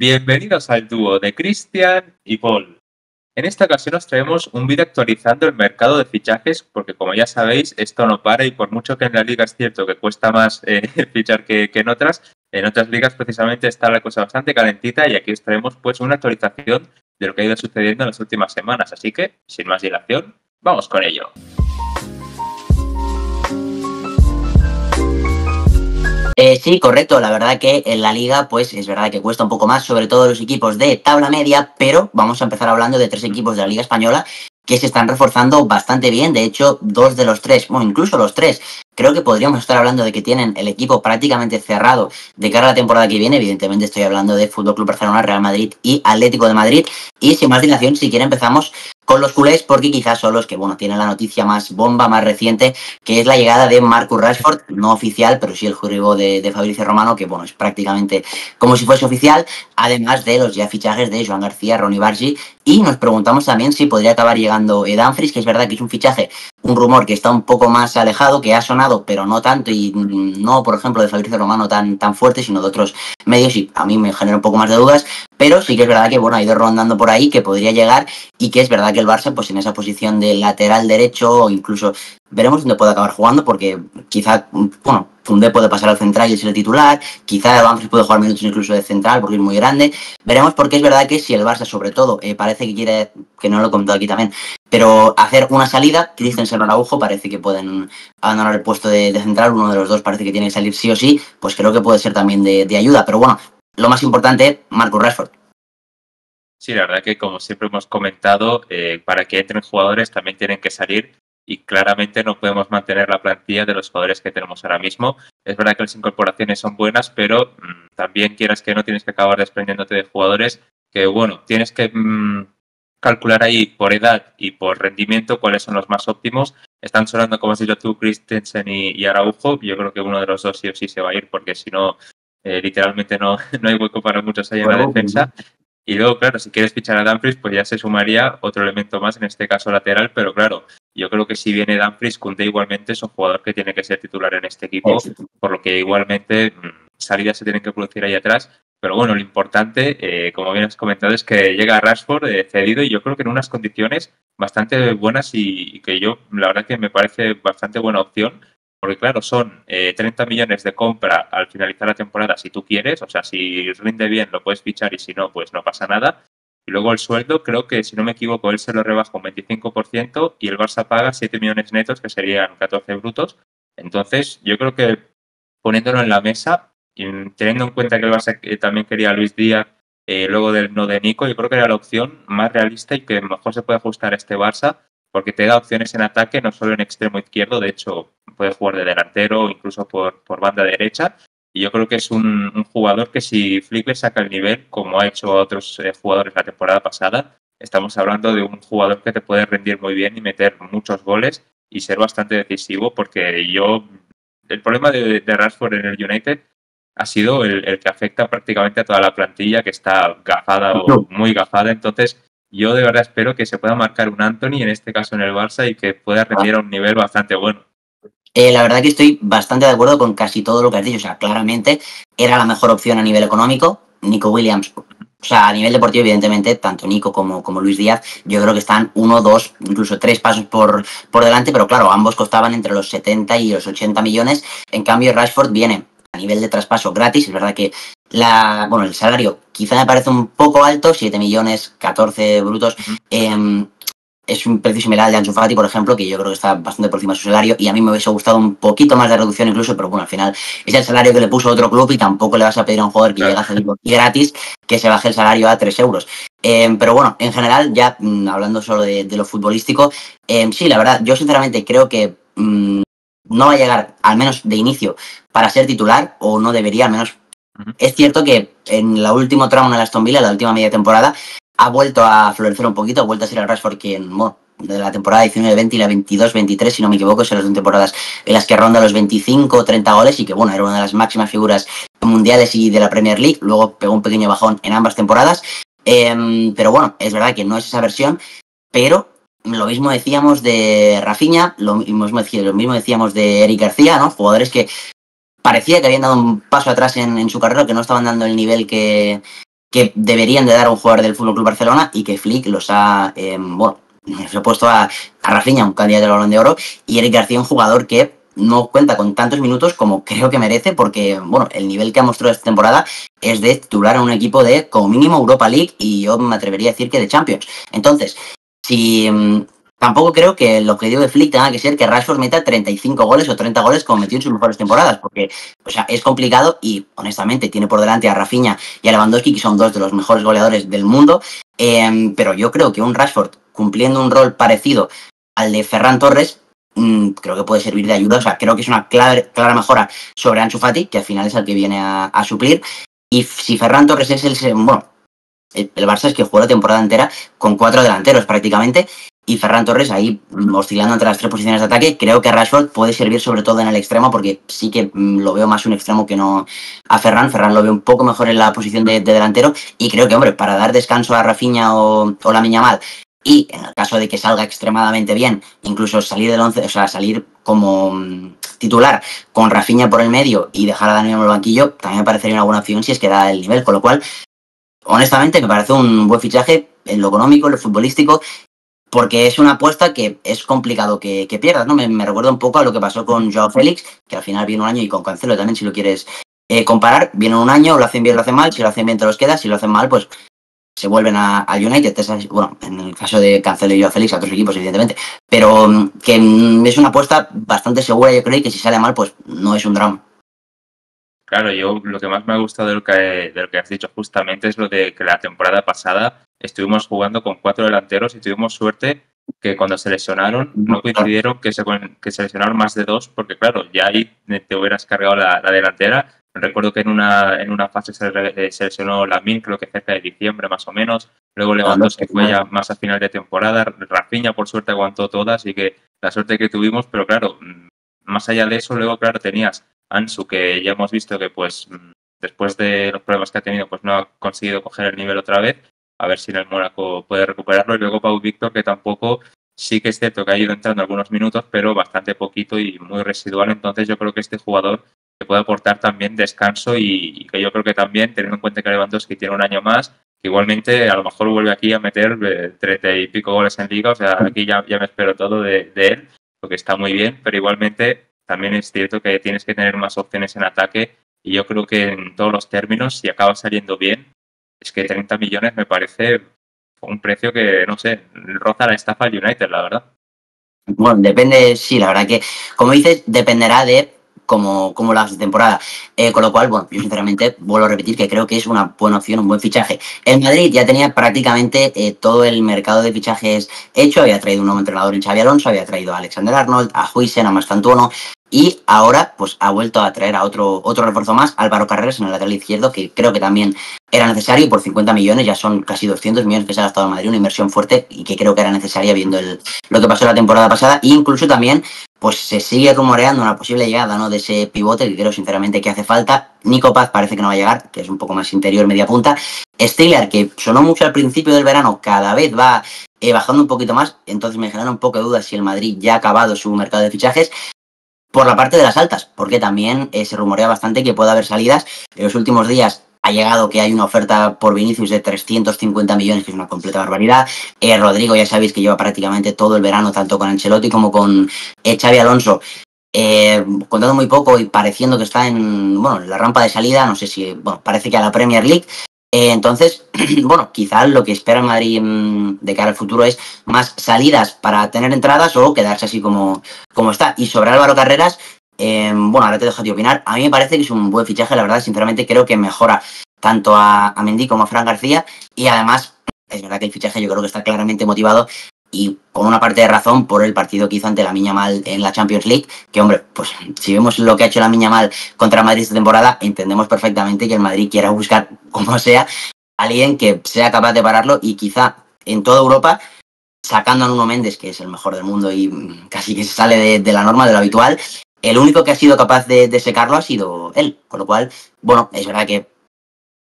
Bienvenidos al dúo de Cristian y Paul. En esta ocasión os traemos un vídeo actualizando el mercado de fichajes porque, como ya sabéis, esto no para y por mucho que en la liga es cierto que cuesta más fichar que en otras ligas precisamente está la cosa bastante calentita y aquí os traemos pues una actualización de lo que ha ido sucediendo en las últimas semanas. Así que, sin más dilación, vamos con ello. Sí, correcto. La verdad que en la liga, pues es verdad que cuesta un poco más, sobre todo los equipos de tabla media, pero vamos a empezar hablando de tres equipos de la Liga Española que se están reforzando bastante bien. De hecho, dos de los tres, bueno, incluso los tres, creo que podríamos estar hablando de que tienen el equipo prácticamente cerrado de cara a la temporada que viene. Evidentemente estoy hablando de Fútbol Club Barcelona, Real Madrid y Atlético de Madrid. Y sin más dilación, si quieren empezamos con los culés, porque quizás son los que, bueno, tienen la noticia más bomba, más reciente, que es la llegada de Marcus Rashford, no oficial, pero sí el juego de Fabrizio Romano, que, bueno, es prácticamente como si fuese oficial, además de los ya fichajes de Joan García, Ronny Bargi, y nos preguntamos también si podría acabar llegando Dumfries, que es verdad que es un fichaje, un rumor que está un poco más alejado, que ha sonado, pero no tanto, y no, por ejemplo, de Fabrizio Romano tan fuerte, sino de otros medios, y a mí me genera un poco más de dudas, pero sí que es verdad que, bueno, ha ido rondando por ahí, que podría llegar, y que es verdad que el Barça, pues en esa posición de lateral derecho, o incluso veremos dónde puede acabar jugando, porque quizá, bueno, Koundé puede pasar al central y ser el titular, quizá Dumfries puede jugar minutos incluso de central porque es muy grande. Veremos, porque es verdad que si el Barça, sobre todo, parece que quiere, que no lo he comentado aquí también, pero hacer una salida, Christensen o Araujo parece que pueden abandonar el puesto de central, uno de los dos parece que tiene que salir sí o sí, pues creo que puede ser también de ayuda. Pero bueno, lo más importante, Marcus Rashford. Sí, la verdad que como siempre hemos comentado, para que entren jugadores también tienen que salir y claramente no podemos mantener la plantilla de los jugadores que tenemos ahora mismo. Es verdad que las incorporaciones son buenas, pero también quieras que no tienes que acabar desprendiéndote de jugadores que, bueno, tienes que calcular ahí por edad y por rendimiento cuáles son los más óptimos. Están sonando, como has dicho tú, Christensen y Araujo. Yo creo que uno de los dos sí o sí se va a ir porque si no, literalmente no hay hueco para muchos ahí en la defensa. Y luego, claro, si quieres fichar a Dumfries, pues ya se sumaría otro elemento más, en este caso lateral, pero claro, yo creo que si viene Dumfries, Koundé igualmente es un jugador que tiene que ser titular en este equipo, por lo que igualmente salidas se tienen que producir ahí atrás. Pero bueno, lo importante, como bien has comentado, es que llega Rashford cedido y yo creo que en unas condiciones bastante buenas y que yo, la verdad que me parece bastante buena opción. Porque claro, son 30 millones de compra al finalizar la temporada si tú quieres, o sea, si rinde bien lo puedes fichar y si no, pues no pasa nada. Y luego el sueldo, creo que si no me equivoco, él se lo rebaja un 25% y el Barça paga 7 millones netos, que serían 14 brutos. Entonces, yo creo que poniéndolo en la mesa y teniendo en cuenta que el Barça también quería a Luis Díaz, luego del no de Nico, yo creo que era la opción más realista y que mejor se puede ajustar a este Barça porque te da opciones en ataque, no solo en extremo izquierdo, de hecho puede jugar de delantero o incluso por banda derecha. Y yo creo que es un jugador que si Flick le saca el nivel, como ha hecho a otros jugadores la temporada pasada, estamos hablando de un jugador que te puede rendir muy bien y meter muchos goles y ser bastante decisivo, porque el problema de Rashford en el United ha sido el que afecta prácticamente a toda la plantilla, que está gafada o muy gafada. Entonces, yo de verdad espero que se pueda marcar un Anthony, en este caso en el Barça, y que pueda rendir a un nivel bastante bueno. La verdad que estoy bastante de acuerdo con casi todo lo que has dicho. O sea, claramente era la mejor opción a nivel económico. Nico Williams, o sea, a nivel deportivo, evidentemente, tanto Nico como Luis Díaz, yo creo que están 1, 2, incluso 3 pasos por delante, pero claro, ambos costaban entre los 70 y los 80 millones. En cambio, Rashford viene a nivel de traspaso gratis. Es verdad que el salario quizá me parece un poco alto, 7 millones, 14 brutos. Es un precio similar al de Ansu Fati, por ejemplo, que yo creo que está bastante por encima de su salario, y a mí me hubiese gustado un poquito más de reducción incluso, pero bueno, al final es el salario que le puso otro club y tampoco le vas a pedir a un jugador que llega a hacer gratis que se baje el salario a 3 euros. Pero bueno, en general, ya hablando solo de lo futbolístico, sí, la verdad, yo sinceramente creo que no va a llegar, al menos de inicio, para ser titular, o no debería, al menos. Es cierto que en la última tramo de Aston Villa, la última media temporada, ha vuelto a florecer un poquito, ha vuelto a ser el Rashford que de la temporada 19-20 y la 22-23, si no me equivoco, son las temporadas en las que ronda los 25 o 30 goles y que, bueno, era una de las máximas figuras mundiales y de la Premier League. Luego pegó un pequeño bajón en ambas temporadas. Pero bueno, es verdad que no es esa versión, pero lo mismo decíamos de Rafinha, lo mismo decíamos de Eric García, ¿no? Jugadores que parecía que habían dado un paso atrás en su carrera, que no estaban dando el nivel que que deberían de dar a un jugador del FC Barcelona y que Flick los ha, se ha puesto a Rafinha, un candidato al Balón de Oro, y Eric García, un jugador que no cuenta con tantos minutos como creo que merece, porque bueno, el nivel que ha mostrado esta temporada es de titular a un equipo de, como mínimo, Europa League, y yo me atrevería a decir que de Champions. Entonces, si tampoco creo que el objetivo de Flick tenga que ser que Rashford meta 35 goles o 30 goles como metió en sus mejores temporadas, porque o sea, es complicado y honestamente tiene por delante a Rafinha y a Lewandowski, que son dos de los mejores goleadores del mundo, pero yo creo que un Rashford cumpliendo un rol parecido al de Ferran Torres, creo que puede servir de ayuda. O sea, creo que es una clara mejora sobre Ansu Fati, que al final es el que viene a suplir. Y si Ferran Torres es el Barça es que jugó la temporada entera con 4 delanteros prácticamente, y Ferran Torres ahí oscilando entre las 3 posiciones de ataque. Creo que Rashford puede servir sobre todo en el extremo, porque sí que lo veo más un extremo que no a Ferran. Ferran lo veo un poco mejor en la posición de delantero, y creo que, hombre, para dar descanso a Rafinha o Lamine Yamal, y en el caso de que salga extremadamente bien, incluso salir del 11, o sea, salir como titular con Rafinha por el medio y dejar a Dani en el banquillo, también me parecería una buena opción si es que da el nivel. Con lo cual, honestamente, me parece un buen fichaje en lo económico, en lo futbolístico, porque es una apuesta que es complicado que pierdas, ¿no? Me recuerda un poco a lo que pasó con Joao Félix, que al final viene un año, y con Cancelo también, si lo quieres comparar, viene un año, lo hacen bien, lo hacen mal, si lo hacen bien te los quedas, si lo hacen mal, pues se vuelven al United. Bueno, en el caso de Cancelo y Joao Félix, a otros equipos, evidentemente, pero que es una apuesta bastante segura, yo creo, y que si sale mal, pues no es un drama. Claro, yo lo que más me ha gustado de lo que has dicho justamente es lo de que la temporada pasada estuvimos jugando con 4 delanteros y tuvimos suerte que cuando se lesionaron no coincidieron que se lesionaron más de 2, porque claro, ya ahí te hubieras cargado la delantera. Recuerdo que en una fase se lesionó Lamine, creo que cerca de diciembre más o menos. Luego Lewandowski fue ya más a final de temporada. Rafinha por suerte aguantó todas, así que la suerte que tuvimos, pero claro, más allá de eso, luego claro tenías Ansu, que ya hemos visto que pues después de los problemas que ha tenido pues no ha conseguido coger el nivel otra vez, a ver si en el Mónaco puede recuperarlo. Y luego Pau Víctor, que tampoco, sí que es cierto que ha ido entrando algunos minutos, pero bastante poquito y muy residual. Entonces yo creo que este jugador te puede aportar también descanso, y que yo creo que también, teniendo en cuenta que Lewandowski tiene un año más, que igualmente a lo mejor vuelve aquí a meter 30 y pico goles en Liga. O sea, aquí ya me espero todo de él, porque está muy bien, pero igualmente también es cierto que tienes que tener más opciones en ataque, y yo creo que en todos los términos, si acaba saliendo bien, es que 30 millones me parece un precio que, no sé, roza la estafa al United, la verdad. Bueno, depende, sí, la verdad que, como dices, dependerá de cómo lo hagas de temporada. Con lo cual, bueno, yo sinceramente vuelvo a repetir que creo que es una buena opción, un buen fichaje. El Madrid ya tenía prácticamente todo el mercado de fichajes hecho. Había traído un nuevo entrenador en Xabi Alonso, había traído a Alexander Arnold, a Huijsen, a Mastantuono, y ahora pues ha vuelto a traer a otro refuerzo más, Álvaro Carreras, en el lateral izquierdo, que creo que también era necesario, y por 50 millones, ya son casi 200 millones que se ha gastado en Madrid, una inversión fuerte y que creo que era necesaria viendo lo que pasó la temporada pasada. E incluso también pues se sigue rumoreando una posible llegada, ¿no?, de ese pivote, que creo sinceramente que hace falta. Nico Paz parece que no va a llegar, que es un poco más interior, media punta. Stiller, que sonó mucho al principio del verano, cada vez va bajando un poquito más, entonces me genera un poco de dudas si el Madrid ya ha acabado su mercado de fichajes. Por la parte de las altas, porque también se rumorea bastante que puede haber salidas. En los últimos días ha llegado que hay una oferta por Vinicius de 350 millones, que es una completa barbaridad. Rodrigo, ya sabéis que lleva prácticamente todo el verano, tanto con Ancelotti como con Xabi Alonso, contando muy poco y pareciendo que está en la rampa de salida. No sé si, parece que a la Premier League. Entonces, quizás lo que espera el Madrid de cara al futuro es más salidas para tener entradas, o quedarse así como está. Y sobre Álvaro Carreras, ahora te dejo de opinar. A mí me parece que es un buen fichaje, la verdad. Sinceramente creo que mejora tanto a Mendy como a Fran García, y además es verdad que el fichaje yo creo que está claramente motivado, y con una parte de razón, por el partido que hizo ante Lamine Yamal en la Champions League, que, hombre, pues si vemos lo que ha hecho Lamine Yamal contra Madrid esta temporada, entendemos perfectamente que el Madrid quiera buscar, como sea, a alguien que sea capaz de pararlo, y quizá en toda Europa, sacando a Nuno Méndez, que es el mejor del mundo y casi que se sale de la norma, de lo habitual, el único que ha sido capaz de secarlo ha sido él. Con lo cual, es verdad que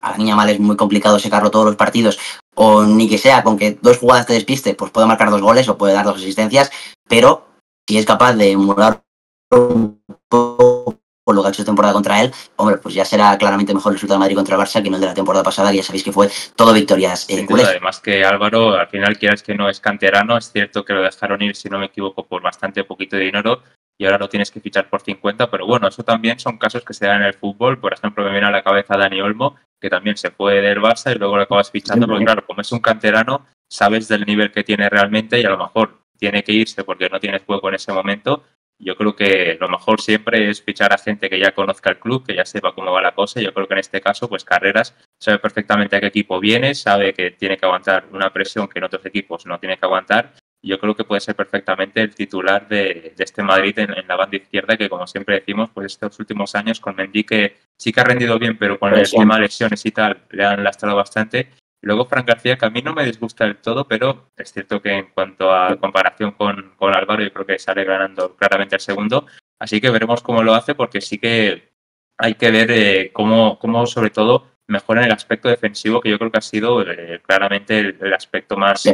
a Lamine Yamal es muy complicado secarlo todos los partidos, o ni que sea con que 2 jugadas te despiste, pues puede marcar 2 goles o puede dar 2 asistencias, pero si es capaz de emular un poco por lo que ha hecho esta temporada contra él, hombre, pues ya será claramente mejor el resultado de Madrid contra el Barça que no el de la temporada pasada, que ya sabéis que fue todo victorias Sin culés. duda, además que Álvaro, al final quieras que no es canterano, es cierto que lo dejaron ir, si no me equivoco, por bastante poquito de dinero y ahora lo tienes que fichar por 50, pero bueno, eso también son casos que se dan en el fútbol. Por ejemplo, me viene a la cabeza Dani Olmo, que también se fue del Barça y luego lo acabas fichando, porque claro, como es un canterano, sabes del nivel que tiene realmente y a lo mejor tiene que irse porque no tienes juego en ese momento. Yo creo que lo mejor siempre es fichar a gente que ya conozca el club, que ya sepa cómo va la cosa. Yo creo que en este caso, pues Carreras sabe perfectamente a qué equipo viene, sabe que tiene que aguantar una presión que en otros equipos no tiene que aguantar. Yo creo que puede ser perfectamente el titular de este Madrid en la banda izquierda, que como siempre decimos, pues estos últimos años con Mendy, que sí que ha rendido bien, pero con el tema de lesiones y tal, le han lastrado bastante. Y luego Fran García, que a mí no me disgusta del todo, pero es cierto que en cuanto a comparación con Álvaro, yo creo que sale ganando claramente el segundo. Así que veremos cómo lo hace, porque sí que hay que ver cómo sobre todo mejora en el aspecto defensivo, que yo creo que ha sido claramente el aspecto más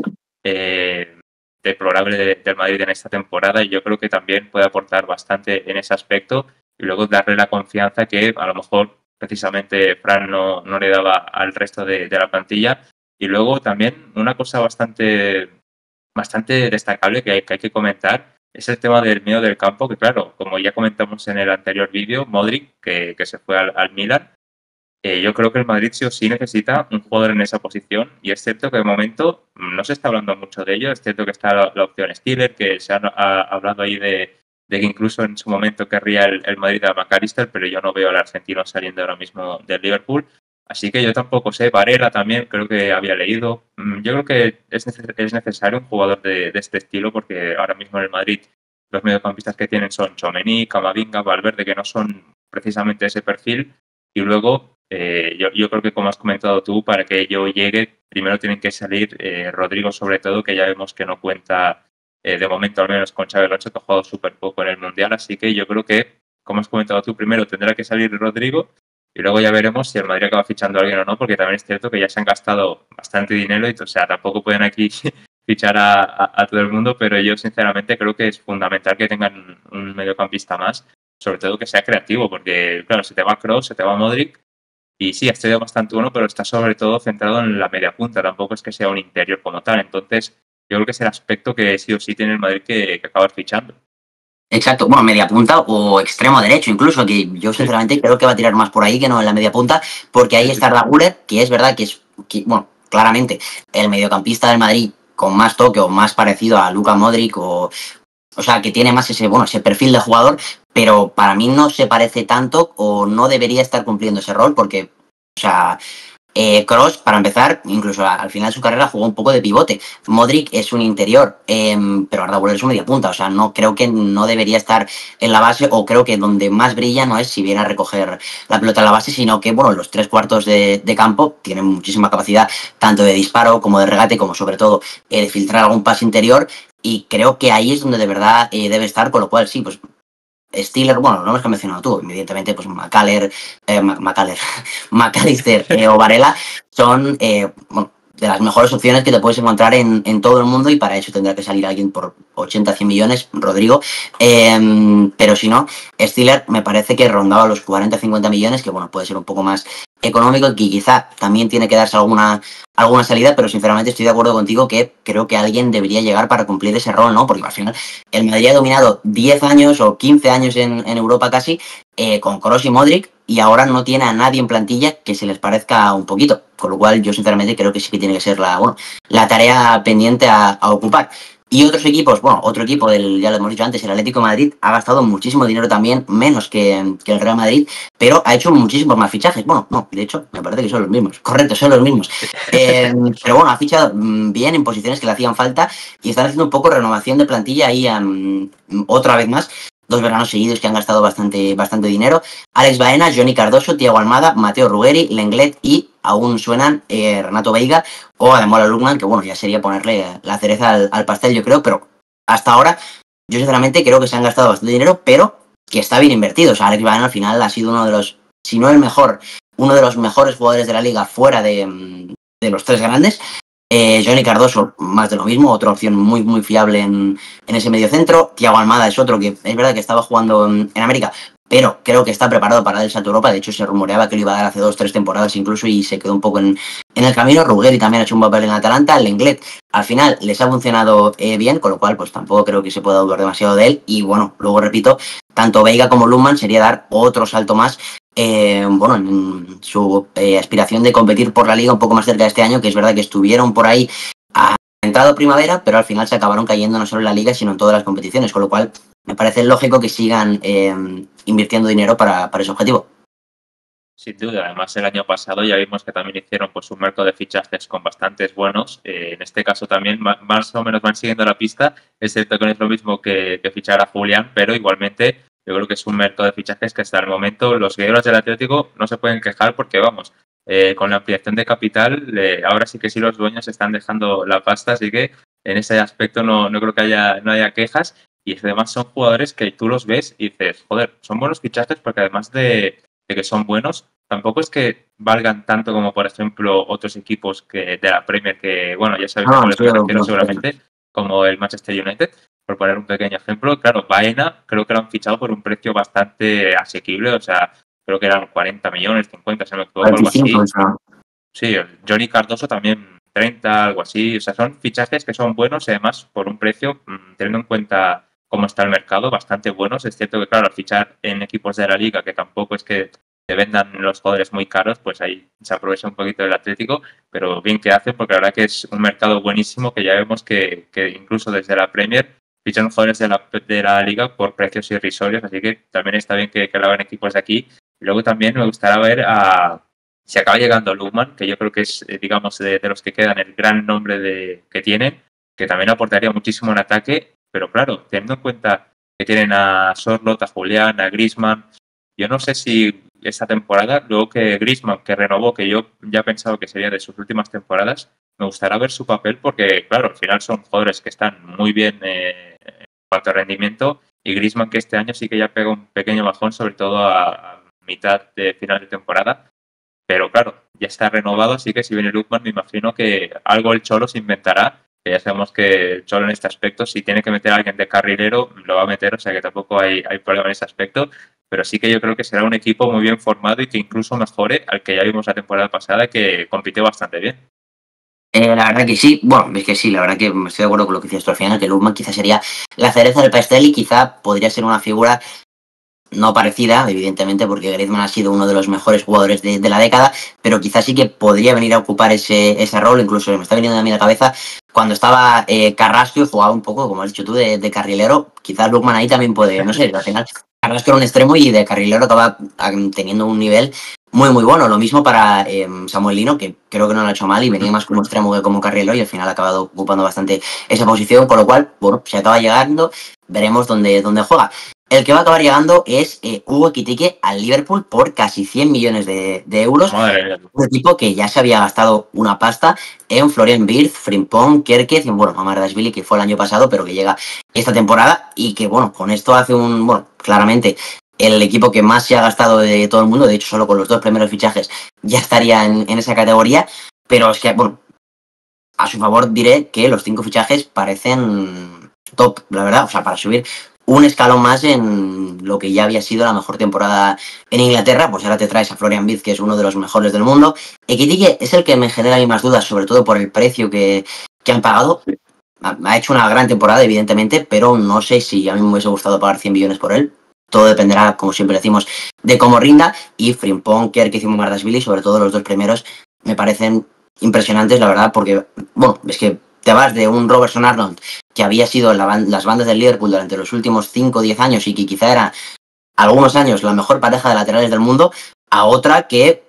deplorable del Madrid en esta temporada, y yo creo que también puede aportar bastante en ese aspecto y luego darle la confianza que a lo mejor precisamente Fran no le daba al resto de la plantilla. Y luego también una cosa bastante destacable que hay que comentar es el tema del medio del campo, que claro, como ya comentamos en el anterior vídeo, Modric, que se fue al Milan, yo creo que el Madrid sí o sí necesita un jugador en esa posición, y es cierto que de momento no se está hablando mucho de ello. Es cierto que está la opción Stiller, que se ha hablado ahí de que incluso en su momento querría el Madrid a McAllister, pero yo no veo al argentino saliendo ahora mismo del Liverpool. Así que yo tampoco sé. Varela también creo que había leído. Yo creo que es necesario un jugador de este estilo, porque ahora mismo en el Madrid los mediocampistas que tienen son Tchouaméni, Camavinga, Valverde, que no son precisamente ese perfil. Y luego, yo creo que como has comentado tú, para que ello llegue, primero tienen que salir Rodrigo, sobre todo, que ya vemos que no cuenta de momento, al menos con Xabi Alonso, que ha jugado súper poco en el Mundial. Así que yo creo que, como has comentado tú, primero tendrá que salir Rodrigo y luego ya veremos si el Madrid acaba fichando a alguien o no, porque también es cierto que ya se han gastado bastante dinero y, o sea, tampoco pueden aquí fichar a todo el mundo, pero yo sinceramente creo que es fundamental que tengan un mediocampista más, sobre todo que sea creativo, porque claro, se te va Kroos, se te va Modric, y sí, ha estudiado bastante uno, pero está sobre todo centrado en la media punta, tampoco es que sea un interior como tal. Entonces, yo creo que es el aspecto que sí o sí tiene el Madrid que acabar fichando. Exacto, bueno, media punta o extremo derecho incluso, que yo sinceramente creo que va a tirar más por ahí que no en la media punta, porque ahí está Arda Güler, que es verdad que es, bueno, claramente el mediocampista del Madrid con más toque o más parecido a Luka Modric, o sea, que tiene más ese perfil de jugador, pero para mí no se parece tanto o no debería estar cumpliendo ese rol, porque, o sea, Kroos, para empezar, incluso al final de su carrera jugó un poco de pivote. Modric es un interior, pero Arda Güler es un media punta. O sea, no creo que no debería estar en la base, o creo que donde más brilla no es si viene a recoger la pelota en la base, sino que, bueno, los tres cuartos de campo tienen muchísima capacidad, tanto de disparo como de regate, como sobre todo de filtrar algún pase interior. Y creo que ahí es donde de verdad debe estar, con lo cual sí, pues Stiller, bueno, no los que has mencionado tú, evidentemente, pues McAllister o Varela son bueno, de las mejores opciones que te puedes encontrar en todo el mundo, y para eso tendrá que salir alguien por 80-100 millones, Rodrigo. Pero si no, Stiller me parece que rondaba los 40-50 millones, que bueno, puede ser un poco más económico, que quizá también tiene que darse alguna salida, pero sinceramente estoy de acuerdo contigo que creo que alguien debería llegar para cumplir ese rol, ¿no? Porque al final el Madrid ha dominado 10 años o 15 años en Europa casi, con Kroos y Modric, y ahora no tiene a nadie en plantilla que se les parezca un poquito, con lo cual yo sinceramente creo que sí que tiene que ser la tarea pendiente a ocupar. Y otros equipos, bueno, otro equipo ya lo hemos dicho antes, el Atlético de Madrid, ha gastado muchísimo dinero también, menos que el Real Madrid, pero ha hecho muchísimos más fichajes. Bueno, no, de hecho, me parece que son los mismos. Correcto, son los mismos. Pero bueno, ha fichado bien en posiciones que le hacían falta, y están haciendo un poco renovación de plantilla ahí otra vez más. 2 veranos seguidos que han gastado bastante dinero. Alex Baena, Johnny Cardoso, Thiago Almada, Mateo Ruggeri, Lenglet, y aún suenan Renato Veiga o Ademola Lookman, que bueno, ya sería ponerle la cereza al pastel, yo creo, pero hasta ahora yo sinceramente creo que se han gastado bastante dinero, pero que está bien invertido. O sea, Alex Baena al final ha sido uno de los, si no el mejor, uno de los mejores jugadores de la liga fuera de los tres grandes. Johnny Cardoso, más de lo mismo, otra opción muy fiable en ese mediocentro. Thiago Almada es otro que es verdad que estaba jugando en América, pero creo que está preparado para dar el salto a Europa. De hecho, se rumoreaba que lo iba a dar hace 2-3 temporadas incluso y se quedó un poco en el camino. Ruggeri también ha hecho un papel en Atalanta. El Lenglet al final les ha funcionado bien, con lo cual pues tampoco creo que se pueda dudar demasiado de él. Y bueno, luego repito, tanto Veiga como Lundman sería dar otro salto más bueno, en su aspiración de competir por la Liga un poco más cerca de este año, que es verdad que estuvieron por ahí a entrado primavera, pero al final se acabaron cayendo no solo en la Liga, sino en todas las competiciones, con lo cual me parece lógico que sigan invirtiendo dinero para ese objetivo. Sin duda, además el año pasado ya vimos que también hicieron pues un mercado de fichajes con bastantes buenos. En este caso también más o menos van siguiendo la pista, es cierto que no es lo mismo que fichar a Julián, pero igualmente yo creo que es un mercado de fichajes que hasta el momento los guerreros del Atlético no se pueden quejar porque vamos, con la ampliación de capital, ahora sí que sí los dueños están dejando la pasta, así que en ese aspecto no creo que no haya quejas. Y además son jugadores que tú los ves y dices, joder, son buenos fichajes porque además de que son buenos, tampoco es que valgan tanto como, por ejemplo, otros equipos de la Premier que, bueno, ya sabéis a cuáles me refiero seguramente, como el Manchester United, por poner un pequeño ejemplo. Claro, Baena creo que lo han fichado por un precio bastante asequible, o sea, creo que eran 40 millones, 50, si no me equivoco, algo así. Sí, Johnny Cardoso también 30, algo así. O sea, son fichajes que son buenos y además por un precio, teniendo en cuenta cómo está el mercado, bastante buenos. Es cierto que, claro, al fichar en equipos de la Liga, que tampoco es que te vendan los jugadores muy caros, pues ahí se aprovecha un poquito del Atlético, pero bien que hace, porque la verdad que es un mercado buenísimo, que ya vemos que incluso desde la Premier fichan jugadores de la Liga por precios irrisorios, así que también está bien que lo hagan equipos de aquí. Y luego también me gustaría ver si acaba llegando Lundman, que yo creo que es, digamos, de los que quedan el gran nombre que tienen, que también aportaría muchísimo en ataque, pero claro, teniendo en cuenta que tienen a Sorloth, a Julián, a Griezmann, yo no sé si esta temporada, luego que Griezmann, que renovó, que yo ya pensaba que sería de sus últimas temporadas, me gustaría ver su papel porque, claro, al final son jugadores que están muy bien en cuanto a rendimiento y Griezmann que este año sí que ya pega un pequeño bajón, sobre todo a mitad de final de temporada. Pero claro, ya está renovado, así que si viene Lundman me imagino que algo el Cholo se inventará. Que ya sabemos que el Cholo en este aspecto, si tiene que meter a alguien de carrilero, lo va a meter, o sea que tampoco hay problema en ese aspecto. Pero sí que yo creo que será un equipo muy bien formado y que incluso mejore al que ya vimos la temporada pasada, que compitió bastante bien. La verdad que sí, bueno, es que sí, la verdad que estoy de acuerdo con lo que decías tú al final, que Lundman quizás sería la cereza del pastel y quizá podría ser una figura no parecida, evidentemente, porque Griezmann ha sido uno de los mejores jugadores de la década, pero quizás sí que podría venir a ocupar ese rol, incluso me está viniendo a mí a la cabeza, cuando estaba Carrasco y jugaba un poco, como has dicho tú, de carrilero, quizás Lundman ahí también puede, no sé, al final Carrasco era un extremo y de carrilero acaba teniendo un nivel muy muy bueno. Lo mismo para Samuel Lino, que creo que no lo ha hecho mal y venía más como extremo que como carrilero y al final ha acabado ocupando bastante esa posición, con lo cual, bueno, se acaba llegando, veremos dónde juega. El que va a acabar llegando es Hugo Ekitike al Liverpool por casi 100 millones de euros. Un equipo que ya se había gastado una pasta en Florian Wirtz, Frimpong, Kerkez y bueno, Mamardashvili, que fue el año pasado, pero que llega esta temporada y que bueno, con esto hace claramente el equipo que más se ha gastado de todo el mundo. De hecho, solo con los dos primeros fichajes ya estaría en esa categoría. Pero es que, bueno, a su favor diré que los 5 fichajes parecen top, la verdad. O sea, para subir un escalón más en lo que ya había sido la mejor temporada en Inglaterra, pues ahora te traes a Florian Wirtz, que es uno de los mejores del mundo. Ekitike es el que me genera a mí más dudas, sobre todo por el precio que han pagado. Ha hecho una gran temporada, evidentemente, pero no sé si a mí me hubiese gustado pagar 100 millones por él. Todo dependerá, como siempre decimos, de cómo rinda. Y Frimpong, Kerkez y Mamardashvili, sobre todo los dos primeros, me parecen impresionantes, la verdad, porque, bueno, es que te vas de un Robertson Arnold que había sido las bandas del Liverpool durante los últimos 5 o 10 años y que quizá era algunos años la mejor pareja de laterales del mundo, a otra que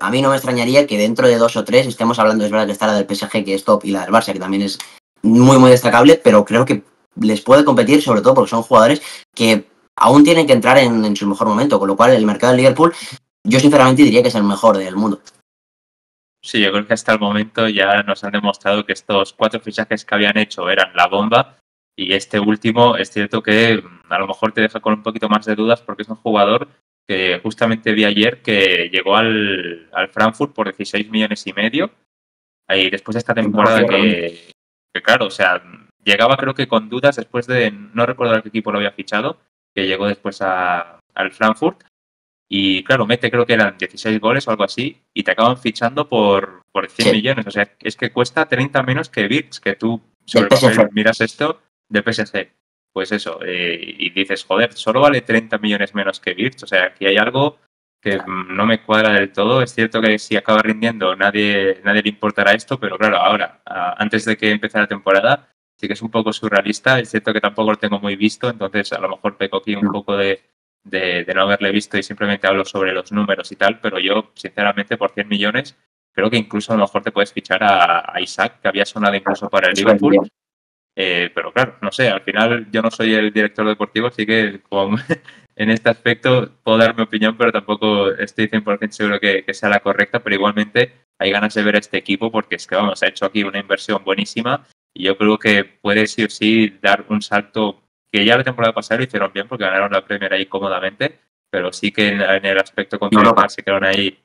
a mí no me extrañaría que dentro de 2 o 3 estemos hablando, es verdad que está la del PSG, que es top, y la del Barça, que también es muy, muy destacable, pero creo que les puede competir, sobre todo porque son jugadores que aún tienen que entrar en su mejor momento, con lo cual el mercado del Liverpool, yo sinceramente diría que es el mejor del mundo. Sí, yo creo que hasta el momento ya nos han demostrado que estos 4 fichajes que habían hecho eran la bomba y este último es cierto que a lo mejor te deja con un poquito más de dudas porque es un jugador que justamente vi ayer que llegó al Frankfurt por 16 millones y medio y después de esta temporada que claro, o sea, llegaba creo que con dudas después de, no recuerdo a qué equipo lo había fichado, que llegó después al Frankfurt. Y claro, mete creo que eran 16 goles o algo así y te acaban fichando por 100 millones. O sea, es que cuesta 30 menos que Wirtz, que tú sobre el papel miras esto del PSG. Pues eso, y dices, joder, solo vale 30 millones menos que Wirtz. O sea, aquí hay algo que no me cuadra del todo. Es cierto que si acaba rindiendo nadie le importará esto, pero claro, ahora, antes de que empiece la temporada, sí que es un poco surrealista. Es cierto que tampoco lo tengo muy visto, entonces a lo mejor peco aquí un poco de no haberle visto y simplemente hablo sobre los números y tal, pero yo, sinceramente, por 100 millones, creo que incluso a lo mejor te puedes fichar a Isaac, que había sonado incluso para el Liverpool. Pero claro, no sé, al final yo no soy el director deportivo, así que en este aspecto puedo dar mi opinión, pero tampoco estoy 100% seguro que sea la correcta, pero igualmente hay ganas de ver a este equipo porque es que, vamos, ha hecho aquí una inversión buenísima y yo creo que puede sí o sí dar un salto que ya la temporada pasada lo hicieron bien porque ganaron la Premier ahí cómodamente, pero sí que en el aspecto continental se quedaron ahí,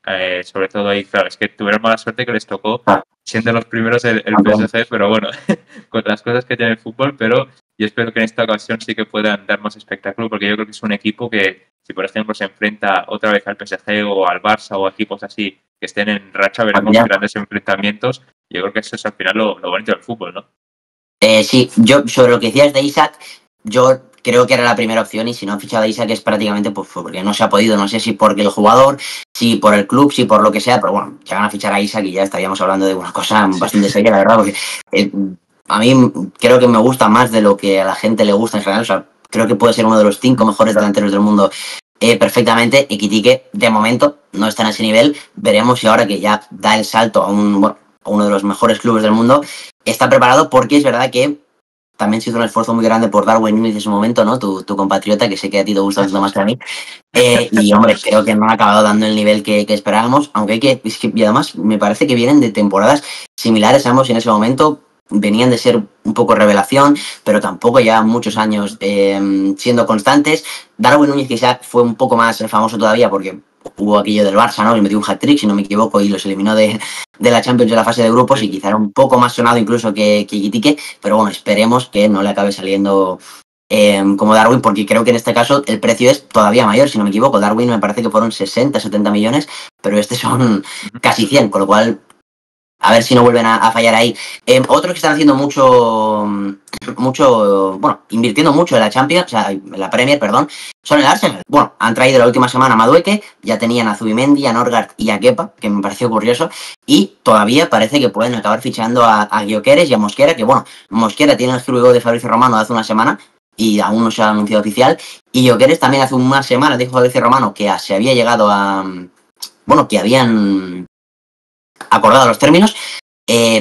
sobre todo ahí, claro, es que tuvieron mala suerte que les tocó siendo los primeros el PSG, pero bueno, con las cosas que tiene el fútbol, pero yo espero que en esta ocasión sí que puedan dar más espectáculo porque yo creo que es un equipo que si por ejemplo se enfrenta otra vez al PSG o al Barça o a equipos así que estén en racha, veremos grandes enfrentamientos. Yo creo que eso es al final lo bonito del fútbol, ¿no? Sí, yo sobre lo que decías de Isaac, yo creo que era la primera opción y si no han fichado a Isaac es prácticamente pues, porque no se ha podido, no sé si porque el jugador, si por el club, si por lo que sea, pero bueno, llegan a fichar a Isaac y ya estaríamos hablando de una cosa bastante seria, la verdad, porque a mí creo que me gusta más de lo que a la gente le gusta en general, o sea, creo que puede ser uno de los 5 mejores delanteros del mundo perfectamente. Ekitike, de momento, no está en ese nivel, veremos si ahora que ya da el salto a uno de los mejores clubes del mundo, está preparado, porque es verdad que también se hizo un esfuerzo muy grande por Darwin Núñez en su momento, ¿no? Tu compatriota, que sé que a ti te gusta mucho más que a mí. Y, hombre, creo que no ha acabado dando el nivel que esperábamos, aunque y además me parece que vienen de temporadas similares a ambos en ese momento. Venían de ser un poco revelación, pero tampoco ya muchos años siendo constantes. Darwin Núñez quizá fue un poco más famoso todavía porque hubo aquello del Barça, ¿no? Y metió un hat-trick, si no me equivoco, y los eliminó de la Champions de la fase de grupos y quizá era un poco más sonado incluso que Ekitike, pero bueno, esperemos que no le acabe saliendo como Darwin, porque creo que en este caso el precio es todavía mayor, si no me equivoco. Darwin me parece que fueron 60, 70 millones, pero este son casi 100, con lo cual a ver si no vuelven a fallar ahí. Otros que están haciendo bueno, invirtiendo mucho en la Champions, o sea, en la Premier, perdón, son el Arsenal. Bueno, han traído la última semana a Madueke, ya tenían a Zubimendi, a Norgard y a Kepa, que me pareció curioso, y todavía parece que pueden acabar fichando a Gyökeres y a Mosquera, que bueno, Mosquera tiene el juego de Fabrizio Romano de hace una semana, y aún no se ha anunciado oficial, y Gyökeres también hace una semana dijo Fabrizio Romano que se había llegado a... Bueno, que habían acordado los términos,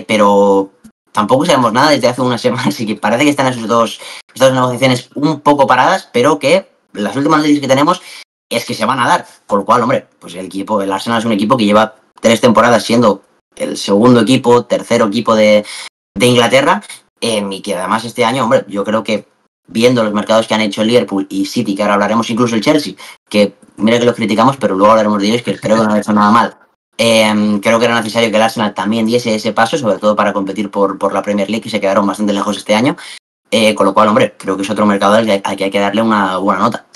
pero tampoco sabemos nada desde hace unas semanas, así que parece que están estas dos negociaciones un poco paradas, pero que las últimas noticias que tenemos es que se van a dar, con lo cual, hombre, pues el Arsenal es un equipo que lleva 3 temporadas siendo el segundo equipo, tercero equipo de Inglaterra, y que además este año, hombre, yo creo que viendo los mercados que han hecho el Liverpool y City, que ahora hablaremos, incluso el Chelsea, que mira que los criticamos, pero luego hablaremos de ellos, que creo que no han hecho nada mal. Creo que era necesario que el Arsenal también diese ese paso, sobre todo para competir por la Premier League, y se quedaron bastante lejos este año. Con lo cual, hombre, creo que es otro mercado al que hay que darle una buena nota.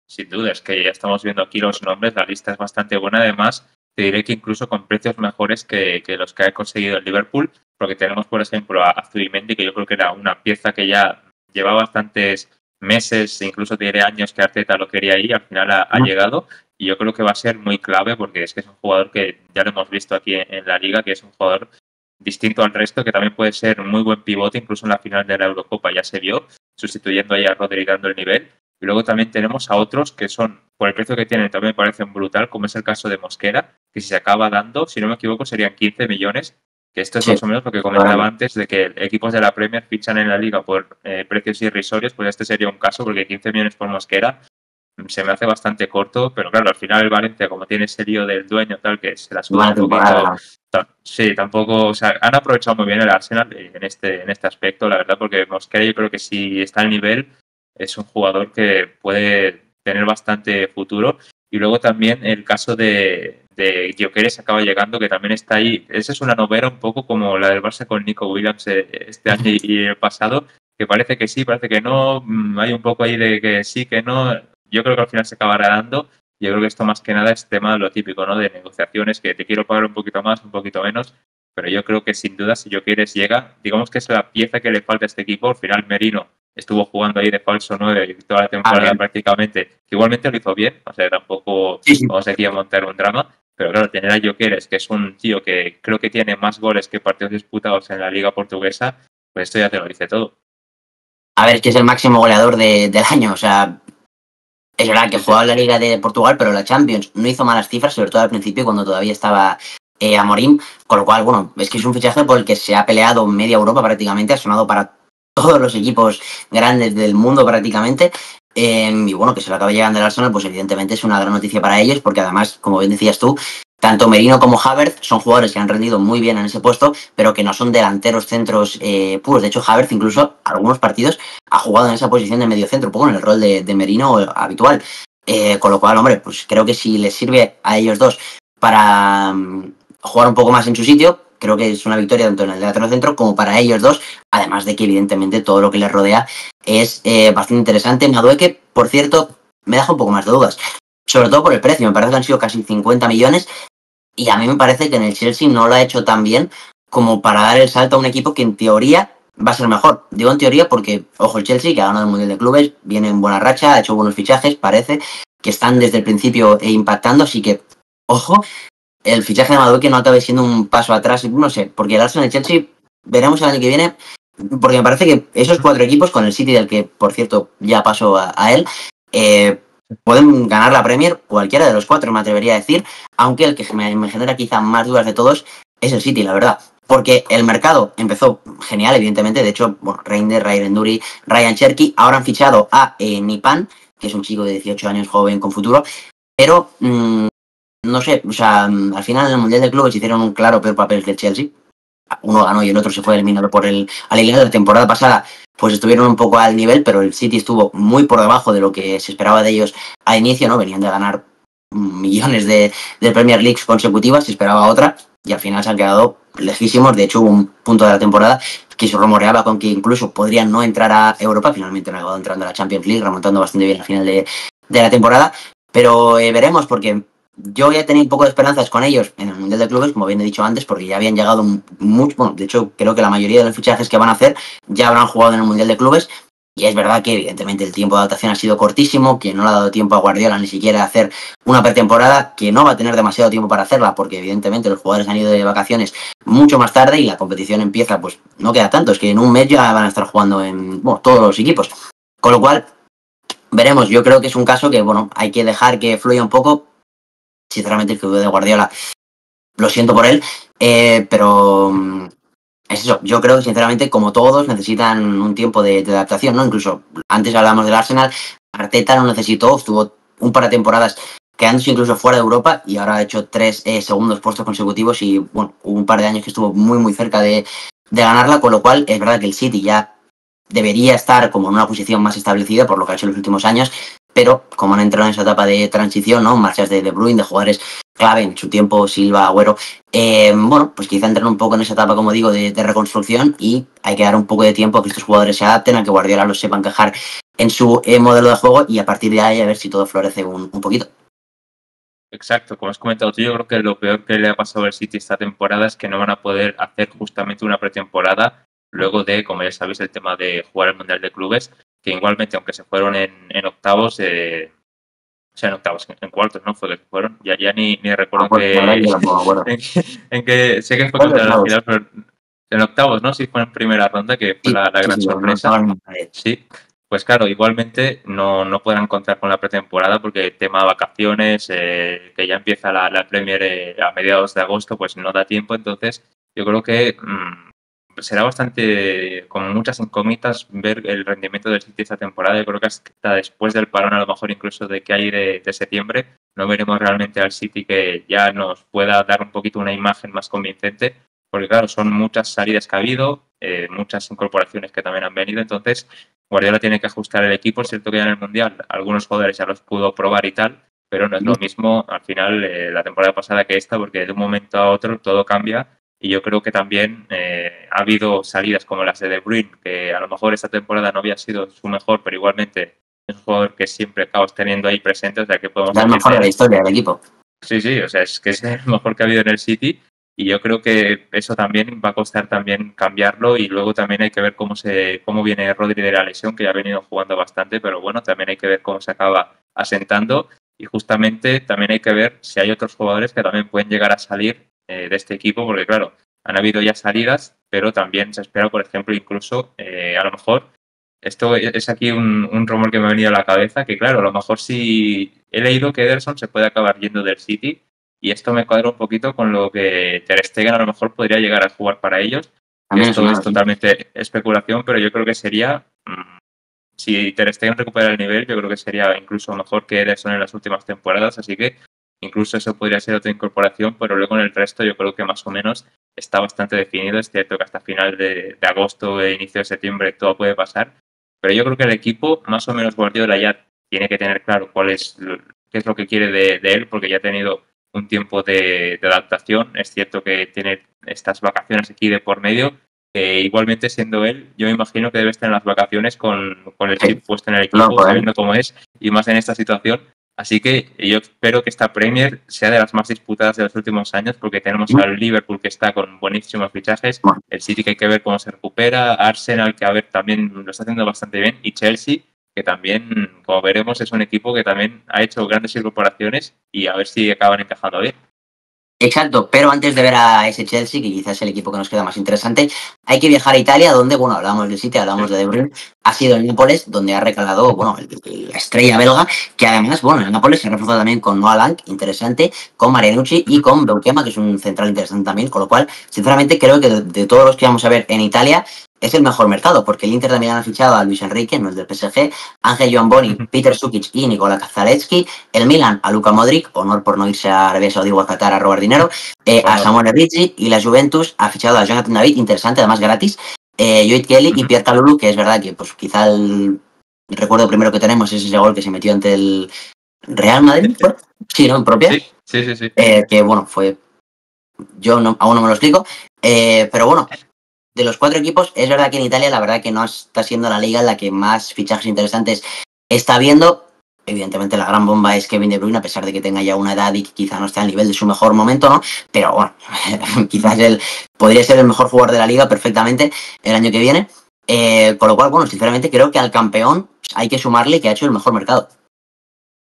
Sin duda, es que ya estamos viendo aquí los nombres, la lista es bastante buena. Además, te diré que incluso con precios mejores que los que ha conseguido el Liverpool, porque tenemos, por ejemplo, a Zubimendi, que yo creo que era una pieza que ya lleva bastantes meses, incluso te diré años que Arteta lo quería ir, al final ha llegado, y yo creo que va a ser muy clave porque es que es un jugador que ya lo hemos visto aquí en la liga, que es un jugador distinto al resto, que también puede ser un muy buen pivote, incluso en la final de la Eurocopa ya se vio, sustituyendo ahí a Rodri dando el nivel. Y luego también tenemos a otros que son, por el precio que tienen, también me parecen brutal, como es el caso de Mosquera, que si se acaba dando, si no me equivoco, serían 15 millones, que esto es más o menos lo que comentaba antes, de que equipos de la Premier fichan en la liga por precios irrisorios, pues este sería un caso, porque 15 millones por Mosquera se me hace bastante corto, pero claro, al final el Valencia, como tiene ese lío del dueño tal, que se la suda un poquito. Sí, tampoco, o sea, han aprovechado muy bien el Arsenal en este aspecto, la verdad, porque Mosquera yo creo que si está al nivel es un jugador que puede tener bastante futuro. Y luego también el caso de Gyökeres acaba llegando, que también está ahí. Esa es una novela un poco como la del Barça con Nico Williams este año y el pasado, que parece que sí, parece que no. Hay un poco ahí de que sí, que no. yo creo que al final se acabará dando. Yo creo que esto más que nada es tema de lo típico, ¿no? De negociaciones, que te quiero pagar un poquito más, un poquito menos, pero yo creo que sin duda, si yo quieres, llega. Digamos que es la pieza que le falta a este equipo. Al final, Merino estuvo jugando ahí de falso 9 toda la temporada prácticamente, que igualmente lo hizo bien, o sea, tampoco vamos aquí a montar un drama, pero claro, tener a Gyökeres, que es un tío que creo que tiene más goles que partidos disputados en la liga portuguesa, pues esto ya te lo dice todo. A ver, es que es el máximo goleador del año, o sea, es verdad que jugaba en la Liga de Portugal, pero la Champions no hizo malas cifras, sobre todo al principio cuando todavía estaba Amorim, con lo cual, bueno, es que es un fichaje por el que se ha peleado media Europa prácticamente, ha sonado para todos los equipos grandes del mundo prácticamente, y bueno, que se lo acabe llegando el Arsenal, pues evidentemente es una gran noticia para ellos, porque además, como bien decías tú, tanto Merino como Havertz son jugadores que han rendido muy bien en ese puesto, pero que no son delanteros centros puros. De hecho, Havertz incluso algunos partidos ha jugado en esa posición de medio centro, un poco en el rol de Merino habitual. Con lo cual, hombre, pues creo que si les sirve a ellos dos para jugar un poco más en su sitio, creo que es una victoria tanto en el delantero centro como para ellos dos, además de que evidentemente todo lo que les rodea es bastante interesante. Madueke, por cierto, me deja un poco más de dudas, sobre todo por el precio, me parece que han sido casi 50 millones y a mí me parece que en el Chelsea no lo ha hecho tan bien como para dar el salto a un equipo que en teoría va a ser mejor. Digo en teoría porque, ojo, el Chelsea, que ha ganado el Mundial de Clubes, viene en buena racha, ha hecho buenos fichajes, parece, que están desde el principio impactando, así que, ojo, el fichaje de Madueke no acabe siendo un paso atrás, no sé, porque el Arsenal y el Chelsea veremos el año que viene, porque me parece que esos cuatro equipos, con el City, del que, por cierto, ya paso a él, pueden ganar la Premier, cualquiera de los cuatro, me atrevería a decir, aunque el que me genera quizá más dudas de todos es el City, la verdad. Porque el mercado empezó genial, evidentemente. De hecho, bueno, Reinders, Ryan Duri, Ryan Cherky, ahora han fichado a Nipan, que es un chico de 18 años joven con futuro. Pero, no sé, o sea, al final en el Mundial de Clubes hicieron un claro peor papel que el Chelsea. Uno ganó y el otro se fue eliminado por el Al-Hilal. La temporada pasada pues estuvieron un poco al nivel, pero el City estuvo muy por debajo de lo que se esperaba de ellos al inicio, ¿no? Venían de ganar millones de Premier Leagues consecutivas, se esperaba otra, y al final se han quedado lejísimos. De hecho, hubo un punto de la temporada que se rumoreaba con que incluso podrían no entrar a Europa, finalmente han acabado entrando a la Champions League, remontando bastante bien al final de la temporada, pero veremos, porque yo ya tenía un poco de esperanzas con ellos en el Mundial de Clubes, como bien he dicho antes, porque ya habían llegado mucho, bueno, de hecho creo que la mayoría de los fichajes que van a hacer ya habrán jugado en el Mundial de Clubes, y es verdad que evidentemente el tiempo de adaptación ha sido cortísimo, que no le ha dado tiempo a Guardiola ni siquiera a hacer una pretemporada, que no va a tener demasiado tiempo para hacerla, porque evidentemente los jugadores han ido de vacaciones mucho más tarde y la competición empieza, pues no queda tanto, es que en un mes ya van a estar jugando en todos los equipos, con lo cual veremos. Yo creo que es un caso que, bueno, hay que dejar que fluya un poco. Sinceramente, el que de Guardiola, lo siento por él, pero es eso. Yo creo que, sinceramente, como todos, necesitan un tiempo de adaptación, ¿no? Incluso antes hablábamos del Arsenal, Arteta lo necesitó, estuvo un par de temporadas quedándose incluso fuera de Europa y ahora ha hecho 3 segundos puestos consecutivos y, bueno, hubo un par de años que estuvo muy, muy cerca de ganarla, con lo cual es verdad que el City ya debería estar como en una posición más establecida por lo que ha hecho en los últimos años, pero como han entrado en esa etapa de transición, ¿no? Marchas de Bruyne, de jugadores clave en su tiempo, Silva, Agüero, bueno, pues quizá entran un poco en esa etapa, como digo, de reconstrucción, y hay que dar un poco de tiempo a que estos jugadores se adapten, a que Guardiola los sepa encajar en su modelo de juego, y a partir de ahí a ver si todo florece un poquito. Exacto, como has comentado tú, yo creo que lo peor que le ha pasado al City esta temporada es que no van a poder hacer justamente una pretemporada luego de, como ya sabéis, el tema de jugar el Mundial de Clubes, que igualmente, aunque se fueron en octavos, o sea, en octavos, en cuartos, ¿no? Fue que se fueron, ya ni recuerdo en que sé que fue contra la final, pero en octavos, ¿no? Sí, fue en primera ronda, que fue la gran sorpresa. Sí, pues claro, igualmente no podrán contar con la pretemporada porque el tema de vacaciones, que ya empieza la Premier a mediados de agosto, pues no da tiempo. Entonces, yo creo que será bastante, con muchas incógnitas, ver el rendimiento del City esta temporada. Yo creo que hasta después del parón, a lo mejor incluso de que hay de septiembre, no veremos realmente al City que ya nos pueda dar un poquito una imagen más convincente, porque claro, son muchas salidas que ha habido, muchas incorporaciones que también han venido. Entonces, Guardiola tiene que ajustar el equipo. Es cierto que ya en el Mundial algunos jugadores ya los pudo probar y tal, pero no es lo mismo al final la temporada pasada que esta, porque de un momento a otro todo cambia. Y yo creo que también ha habido salidas como las de Bruyne, que a lo mejor esta temporada no había sido su mejor, pero igualmente es un jugador que siempre acabas teniendo ahí presente, o sea que podemos Es el decir mejor de la historia del equipo. sí, o sea, es que es el mejor que ha habido en el City y yo creo que eso también va a costar también cambiarlo y luego también hay que ver cómo viene Rodri de la lesión, que ya ha venido jugando bastante, pero bueno, también hay que ver cómo se acaba asentando y justamente también hay que ver si hay otros jugadores que también pueden llegar a salir de este equipo, porque claro, han habido ya salidas, pero también se espera, por ejemplo, incluso a lo mejor esto es aquí un rumor que me ha venido a la cabeza, que claro, a lo mejor sí he leído que Ederson se puede acabar yendo del City y esto me cuadra un poquito con lo que Ter Stegen a lo mejor podría llegar a jugar para ellos. Que esto es totalmente especulación, pero yo creo que sería, si Ter Stegen recupera el nivel, yo creo que sería incluso mejor que Ederson en las últimas temporadas, así que incluso eso podría ser otra incorporación, pero luego en el resto yo creo que más o menos está bastante definido. Es cierto que hasta final de agosto e inicio de septiembre todo puede pasar, pero yo creo que el equipo, más o menos Guardiola ya tiene que tener claro qué es lo que quiere de él, porque ya ha tenido un tiempo de adaptación. Es cierto que tiene estas vacaciones aquí de por medio, igualmente siendo él, yo me imagino que debe estar en las vacaciones con el chip puesto en el equipo, sabiendo cómo es, y más en esta situación. Así que yo espero que esta Premier sea de las más disputadas de los últimos años, porque tenemos al Liverpool que está con buenísimos fichajes, el City que hay que ver cómo se recupera, Arsenal que a ver también lo está haciendo bastante bien, y Chelsea que también, como veremos, es un equipo que también ha hecho grandes incorporaciones y a ver si acaban encajando bien. Exacto, pero antes de ver a ese Chelsea, que quizás es el equipo que nos queda más interesante, hay que viajar a Italia, donde, bueno, hablamos del City, hablamos de De Bruyne, ha sido el Nápoles, donde ha recalado, bueno, la estrella belga, que además, bueno, el Nápoles se ha reforzado también con Noah Lang, interesante, con Marianucci y con Beukema, que es un central interesante también, con lo cual, sinceramente, creo que de todos los que vamos a ver en Italia, es el mejor mercado, porque el Inter también ha fichado a Luis Enrique, no es del PSG, Ángel Joan Boni, Peter Sukic y Nikola Kazalewski, el Milan a Luka Modric, honor por no irse a Arabia Saudí o a Qatar a robar dinero, a Samuel Ricci, y la Juventus ha fichado a Jonathan David, interesante, además gratis, Joit Kelly y Pierre Kalulu, que es verdad que pues quizá el recuerdo primero que tenemos es ese gol que se metió ante el Real Madrid, ¿fue? Sí, ¿no? En propia. Sí. Que bueno, fue... Yo aún no me lo explico, pero bueno, de los 4 equipos, es verdad que en Italia la verdad que no está siendo la liga en la que más fichajes interesantes está viendo. Evidentemente la gran bomba es Kevin De Bruyne, a pesar de que tenga ya una edad y que quizá no esté al nivel de su mejor momento, ¿no? Pero bueno, quizás él podría ser el mejor jugador de la liga perfectamente el año que viene. Con lo cual, bueno, sinceramente creo que al campeón hay que sumarle que ha hecho el mejor mercado.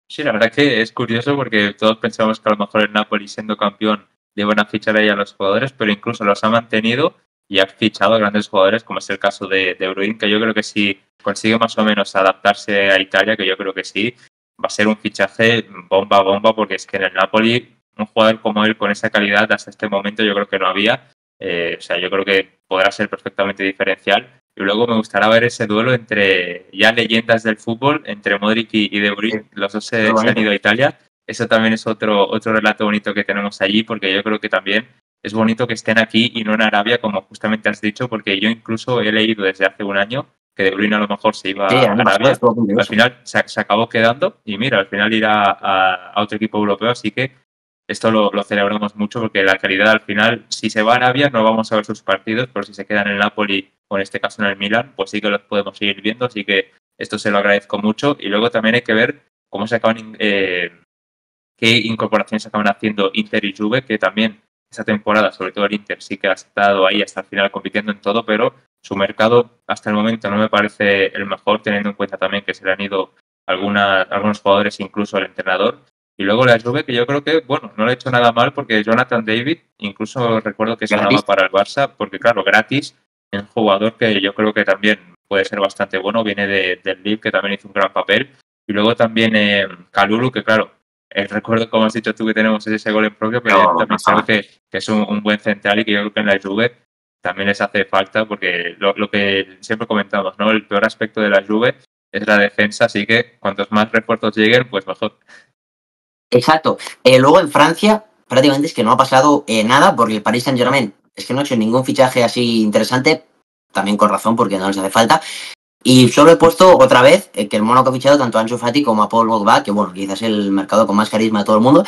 Sí, la verdad que es curioso porque todos pensamos que a lo mejor el Napoli siendo campeón le van a fichar ahí a los jugadores, pero incluso los ha mantenido y ha fichado a grandes jugadores, como es el caso de Bruyne, que yo creo que si consigue más o menos adaptarse a Italia, que yo creo que sí, va a ser un fichaje bomba, porque es que en el Napoli un jugador como él con esa calidad hasta este momento yo creo que no había. O sea, yo creo que podrá ser perfectamente diferencial. Y luego me gustará ver ese duelo entre ya leyendas del fútbol, entre Modric y De Bruyne. Los dos se han ido a Italia. Eso también es otro relato bonito que tenemos allí, porque yo creo que también es bonito que estén aquí y no en Arabia, como justamente has dicho, porque yo incluso he leído desde hace un año que De Bruyne a lo mejor se iba a Arabia. Al final se acabó quedando y mira, al final irá a otro equipo europeo, así que esto lo celebramos mucho porque la calidad al final, si se va a Arabia no vamos a ver sus partidos, pero si se queda en el Napoli o en este caso en el Milan, pues sí que los podemos seguir viendo, así que esto se lo agradezco mucho. Y luego también hay que ver cómo se acaban, qué incorporaciones acaban haciendo Inter y Juve, que también esta temporada, sobre todo el Inter, sí que ha estado ahí hasta el final compitiendo en todo, pero su mercado hasta el momento no me parece el mejor, teniendo en cuenta también que se le han ido algunos jugadores, incluso el entrenador. Y luego la Juve, que yo creo que, bueno, no le ha hecho nada mal porque Jonathan David, incluso recuerdo que sonaba para el Barça, porque claro, gratis, es un jugador que yo creo que también puede ser bastante bueno, viene del Lille, que también hizo un gran papel. Y luego también Kalulu, que claro, recuerdo como has dicho tú que tenemos ese gol en propio, pero yo también creo que es un buen central y que yo creo que en la Juve también les hace falta porque lo que siempre comentamos, ¿no? El peor aspecto de la Juve es la defensa, así que cuantos más refuerzos lleguen, pues mejor. Exacto. Luego en Francia prácticamente es que no ha pasado nada porque el Paris Saint-Germain es que no ha hecho ningún fichaje así interesante, también con razón porque no les hace falta. Y solo he puesto otra vez que el Mónaco ha fichado tanto a Ansu Fati como a Paul Pogba, que bueno, quizás es el mercado con más carisma de todo el mundo,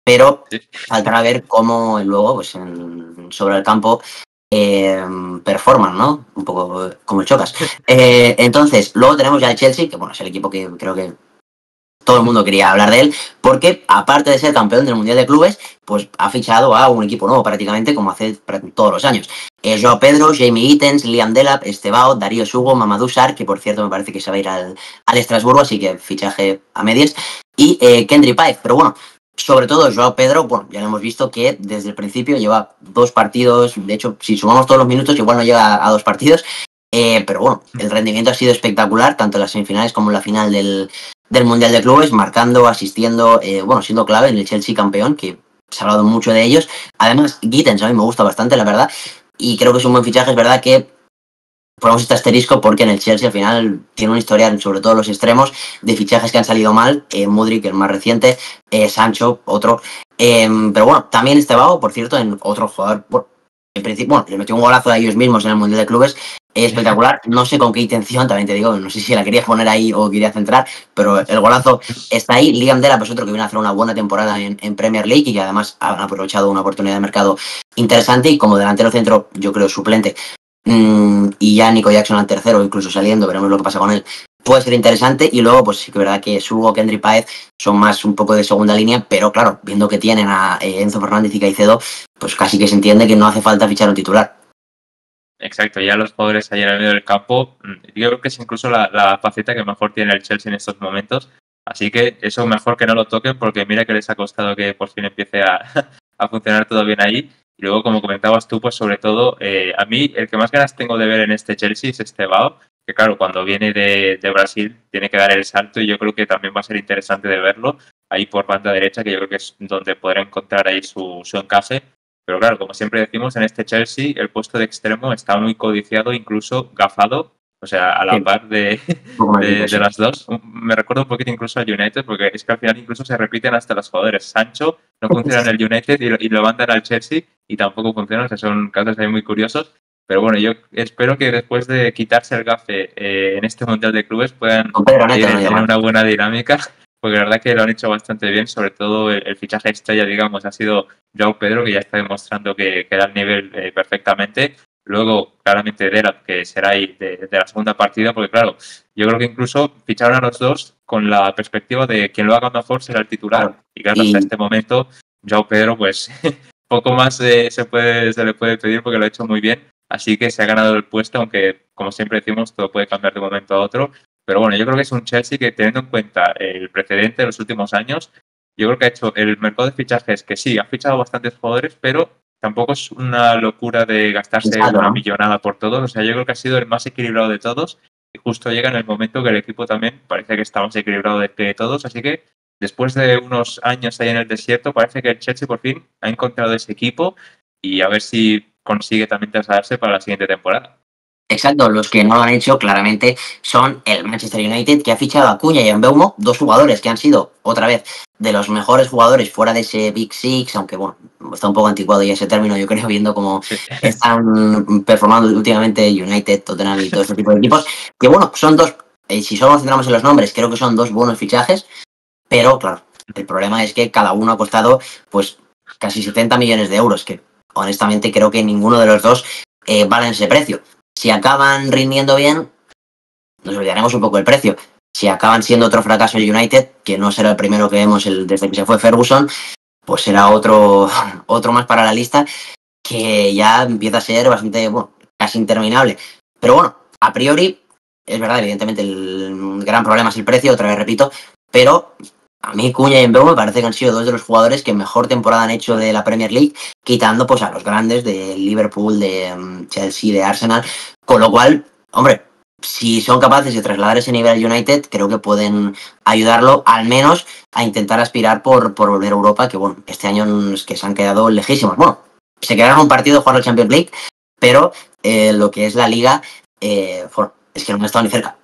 pero faltará ver cómo luego, pues sobre el campo, performan, ¿no? Un poco como el Chocas. Entonces, luego tenemos ya el Chelsea, que bueno, es el equipo que creo que todo el mundo quería hablar de él, porque aparte de ser campeón del Mundial de Clubes, pues ha fichado a un equipo nuevo prácticamente, como hace todos los años. Joao Pedro, Jamie Gittens, Liam Delap, Estebao, Darío Sugo, Mamadou Sarr, que por cierto me parece que se va a ir al Estrasburgo, así que fichaje a medias, y Kendry Paez. Pero bueno, sobre todo Joao Pedro, bueno, ya lo hemos visto que desde el principio lleva 2 partidos, de hecho, si sumamos todos los minutos, igual no llega a 2 partidos, pero bueno, el rendimiento ha sido espectacular, tanto en las semifinales como en la final del Mundial de Clubes, marcando, asistiendo, bueno, siendo clave en el Chelsea campeón, que se ha hablado mucho de ellos. Además, Gittens a mí me gusta bastante, la verdad, y creo que es un buen fichaje. Es verdad que ponemos este asterisco porque en el Chelsea al final tiene un historial, sobre todo los extremos, de fichajes que han salido mal. Mudryk, el más reciente, Sancho, otro. Pero bueno, también Estebao, por cierto, en otro jugador, bueno, en principio, bueno, le metió un golazo a ellos mismos en el Mundial de Clubes, espectacular. No sé con qué intención, también te digo, no sé si la quería poner ahí o quería centrar, pero el golazo está ahí. Liam Delap es otro que viene a hacer una buena temporada en Premier League y que además han aprovechado una oportunidad de mercado interesante, y como delantero centro, yo creo suplente, y ya Nico Jackson al tercero, incluso saliendo, veremos lo que pasa con él, puede ser interesante. Y luego, pues sí que es verdad que Sugo, Kendry Páez son más un poco de segunda línea, pero claro, viendo que tienen a Enzo Fernández y Caicedo, pues casi que se entiende que no hace falta fichar un titular. Exacto, ya los jugadores ahí en el medio del campo, yo creo que es incluso la faceta que mejor tiene el Chelsea en estos momentos. Así que eso mejor que no lo toquen, porque mira que les ha costado que por fin empiece a funcionar todo bien ahí. Y luego, como comentabas tú, pues sobre todo, a mí el que más ganas tengo de ver en este Chelsea es Estebao, que claro, cuando viene de Brasil tiene que dar el salto, y yo creo que también va a ser interesante de verlo ahí por banda derecha, que yo creo que es donde podrá encontrar ahí su encaje. Pero claro, como siempre decimos, en este Chelsea el puesto de extremo está muy codiciado, incluso gafado, o sea, a la Sí, par un poco más de difícil. las dos. Me recuerda un poquito incluso al United, porque es que al final incluso se repiten hasta los jugadores. Sancho no funciona en el United y lo mandan al Chelsea y tampoco funciona, o sea, son casos ahí muy curiosos. Pero bueno, yo espero que después de quitarse el gafe en este Mundial de Clubes puedan Con Pedro ir Neto no en llaman. una buena dinámica, porque la verdad que lo han hecho bastante bien. Sobre todo el fichaje estrella, digamos, ha sido Joao Pedro, que ya está demostrando que da el nivel perfectamente. Luego, claramente, Delap, que será ahí de la segunda partida, porque claro, yo creo que incluso ficharon a los dos con la perspectiva de quien lo haga mejor será el titular. Claro. Y claro, hasta Y este momento, Joao Pedro, pues poco más se le puede pedir, porque lo ha hecho muy bien. Así que se ha ganado el puesto, aunque, como siempre decimos, todo puede cambiar de un momento a otro. Pero bueno, yo creo que es un Chelsea que, teniendo en cuenta el precedente de los últimos años, yo creo que ha hecho el mercado de fichajes, que sí, ha fichado bastantes jugadores, pero tampoco es una locura de gastarse sensato, una ¿no? millonada por todos. O sea, yo creo que ha sido el más equilibrado de todos, y justo llega en el momento que el equipo también parece que está más equilibrado de todos. Así que después de unos años ahí en el desierto, parece que el Chelsea por fin ha encontrado ese equipo, y a ver si consigue también trasladarse para la siguiente temporada. Exacto, los que no lo han hecho claramente son el Manchester United, que ha fichado a Cunha y a Mbeumo, 2 jugadores que han sido, otra vez, de los mejores jugadores fuera de ese Big Six, aunque bueno, está un poco anticuado ya ese término, yo creo, viendo cómo Sí. están performando últimamente United, Tottenham y todo este tipo de equipos, que bueno, son dos, si solo nos centramos en los nombres, creo que son 2 buenos fichajes, pero claro, el problema es que cada uno ha costado pues casi 70 millones de euros, que honestamente creo que ninguno de los dos valen ese precio. Si acaban rindiendo bien, nos olvidaremos un poco del precio. Si acaban siendo otro fracaso el United, que no será el primero que vemos desde que se fue Ferguson, pues será otro, otro más para la lista, que ya empieza a ser bastante, bueno, casi interminable. Pero bueno, a priori, es verdad, evidentemente el gran problema es el precio, otra vez repito, pero a mí Cuña y Mbeumo me parece que han sido 2 de los jugadores que mejor temporada han hecho de la Premier League, quitando pues a los grandes de Liverpool, de Chelsea, de Arsenal, con lo cual, hombre, si son capaces de trasladar ese nivel al United, creo que pueden ayudarlo al menos a intentar aspirar por volver a Europa, que bueno, este año es que se han quedado lejísimos. Bueno, se quedaron un partido de jugar la Champions League, pero lo que es la Liga, bueno, es que no han estado ni cerca.